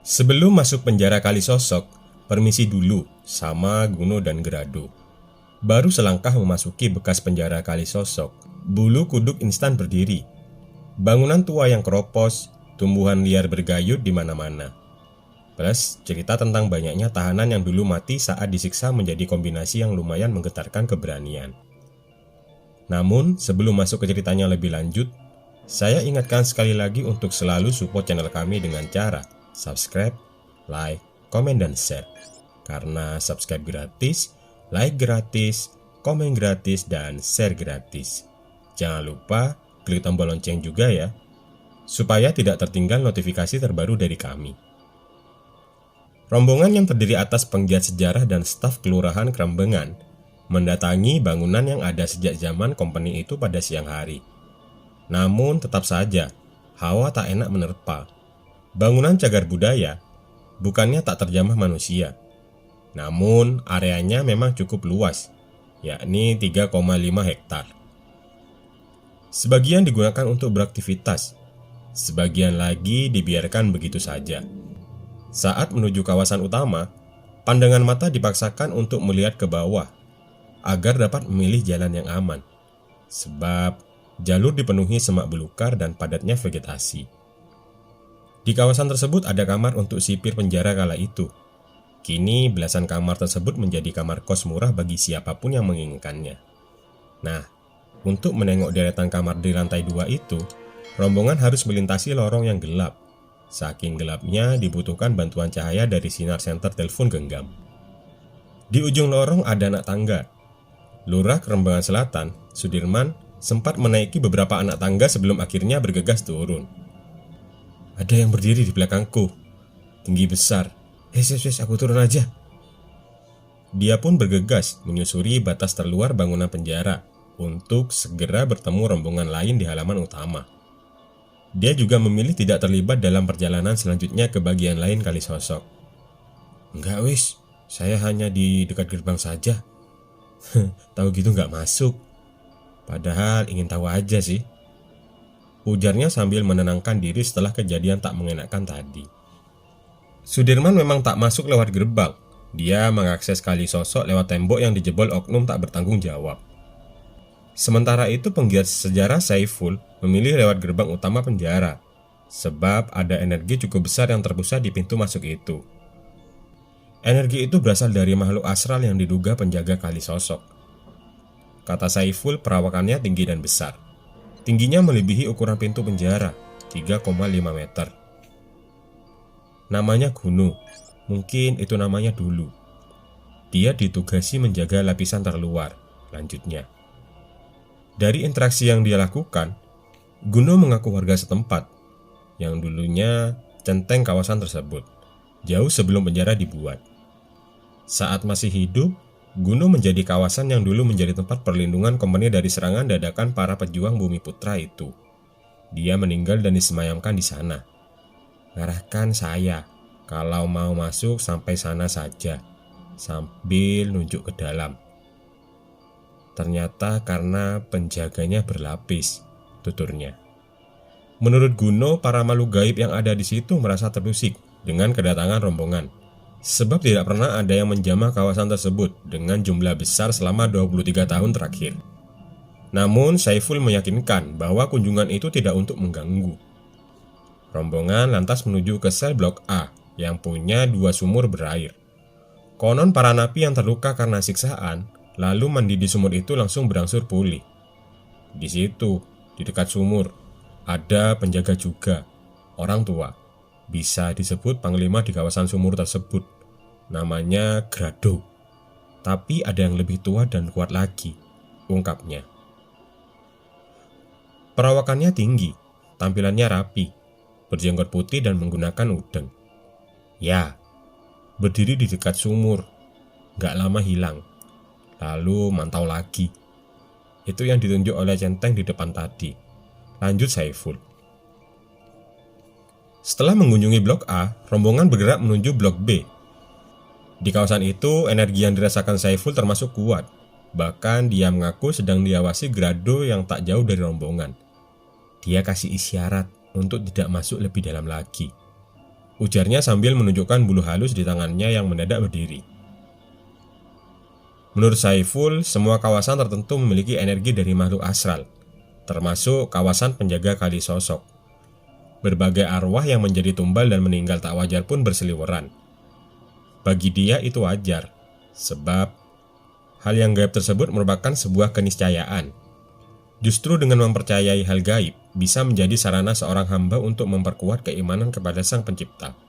Sebelum masuk penjara Kalisosok, permisi dulu sama Guno dan Grado. Baru selangkah memasuki bekas penjara Kalisosok, bulu kuduk instan berdiri. Bangunan tua yang keropos, tumbuhan liar bergayut di mana-mana. Plus, cerita tentang banyaknya tahanan yang dulu mati saat disiksa menjadi kombinasi yang lumayan menggetarkan keberanian. Namun, sebelum masuk ke ceritanya lebih lanjut, saya ingatkan sekali lagi untuk selalu support channel kami dengan cara subscribe, like, komen, dan share. Karena subscribe gratis, like gratis, komen gratis, dan share gratis. Jangan lupa klik tombol lonceng juga ya, supaya tidak tertinggal notifikasi terbaru dari kami. Rombongan yang terdiri atas penggiat sejarah dan staf kelurahan Krembengan mendatangi bangunan yang ada sejak zaman company itu pada siang hari. Namun tetap saja, hawa tak enak menerpa. Bangunan cagar budaya bukannya tak terjamah manusia, namun areanya memang cukup luas, yakni 3,5 hektar. Sebagian digunakan untuk beraktivitas, sebagian lagi dibiarkan begitu saja. Saat menuju kawasan utama, pandangan mata dipaksakan untuk melihat ke bawah agar dapat memilih jalan yang aman, sebab jalur dipenuhi semak belukar dan padatnya vegetasi. Di kawasan tersebut ada kamar untuk sipir penjara kala itu. Kini belasan kamar tersebut menjadi kamar kos murah bagi siapapun yang menginginkannya. Nah, untuk menengok deretan kamar di lantai 2 itu, rombongan harus melintasi lorong yang gelap. Saking gelapnya dibutuhkan bantuan cahaya dari sinar senter telepon genggam. Di ujung lorong ada anak tangga. Lurah Krembengan Selatan, Sudirman, sempat menaiki beberapa anak tangga sebelum akhirnya bergegas turun. Ada yang berdiri di belakangku, tinggi besar. Aku turun aja. Dia pun bergegas menyusuri batas terluar bangunan penjara untuk segera bertemu rombongan lain di halaman utama. Dia juga memilih tidak terlibat dalam perjalanan selanjutnya ke bagian lain Kalisosok. Enggak wis, saya hanya di dekat gerbang saja. Tahu gitu nggak masuk. Padahal ingin tahu aja sih, ujarnya sambil menenangkan diri setelah kejadian tak mengenakan tadi. Sudirman memang tak masuk lewat gerbang. Dia mengakses Kalisosok lewat tembok yang dijebol oknum tak bertanggung jawab. Sementara itu penggiat sejarah Saiful memilih lewat gerbang utama penjara, sebab ada energi cukup besar yang terpusat di pintu masuk itu. Energi itu berasal dari makhluk astral yang diduga penjaga Kalisosok. Kata Saiful, perawakannya tinggi dan besar. Tingginya melebihi ukuran pintu penjara, 3,5 meter. Namanya Guno, mungkin itu namanya dulu. Dia ditugasi menjaga lapisan terluar, lanjutnya. Dari interaksi yang dia lakukan, Guno mengaku warga setempat, yang dulunya centeng kawasan tersebut, jauh sebelum penjara dibuat. Saat masih hidup, Guno menjadi kawasan yang dulu menjadi tempat perlindungan company dari serangan dadakan para pejuang Bumi Putra itu. Dia meninggal dan disemayamkan di sana. Ngarahkan saya, kalau mau masuk sampai sana saja, sambil nunjuk ke dalam. Ternyata karena penjaganya berlapis, tuturnya. Menurut Guno, para makhluk gaib yang ada di situ merasa terusik dengan kedatangan rombongan. Sebab tidak pernah ada yang menjamah kawasan tersebut dengan jumlah besar selama 23 tahun terakhir. Namun Saiful meyakinkan bahwa kunjungan itu tidak untuk mengganggu. Rombongan lantas menuju ke sel blok A yang punya 2 sumur berair. Konon para napi yang terluka karena siksaan lalu mandi di sumur itu langsung berangsur pulih. Di situ, di dekat sumur, ada penjaga juga, orang tua. Bisa disebut panglima di kawasan sumur tersebut. Namanya Grado. Tapi ada yang lebih tua dan kuat lagi, ungkapnya. Perawakannya tinggi, tampilannya rapi, berjenggot putih dan menggunakan udeng. Ya, berdiri di dekat sumur, gak lama hilang, lalu mantau lagi. Itu yang ditunjuk oleh centeng di depan tadi. Lanjut Saiful. Setelah mengunjungi blok A, rombongan bergerak menuju blok B. Di kawasan itu, energi yang dirasakan Saiful termasuk kuat. Bahkan dia mengaku sedang diawasi Grado yang tak jauh dari rombongan. Dia kasih isyarat untuk tidak masuk lebih dalam lagi. ujarnya sambil menunjukkan bulu halus di tangannya yang mendadak berdiri. Menurut Saiful, semua kawasan tertentu memiliki energi dari makhluk astral, termasuk kawasan penjaga Kali Sosok. Berbagai arwah yang menjadi tumbal dan meninggal tak wajar pun berseliweran. Bagi dia itu wajar, sebab hal yang gaib tersebut merupakan sebuah keniscayaan. Justru dengan mempercayai hal gaib bisa menjadi sarana seorang hamba untuk memperkuat keimanan kepada Sang Pencipta.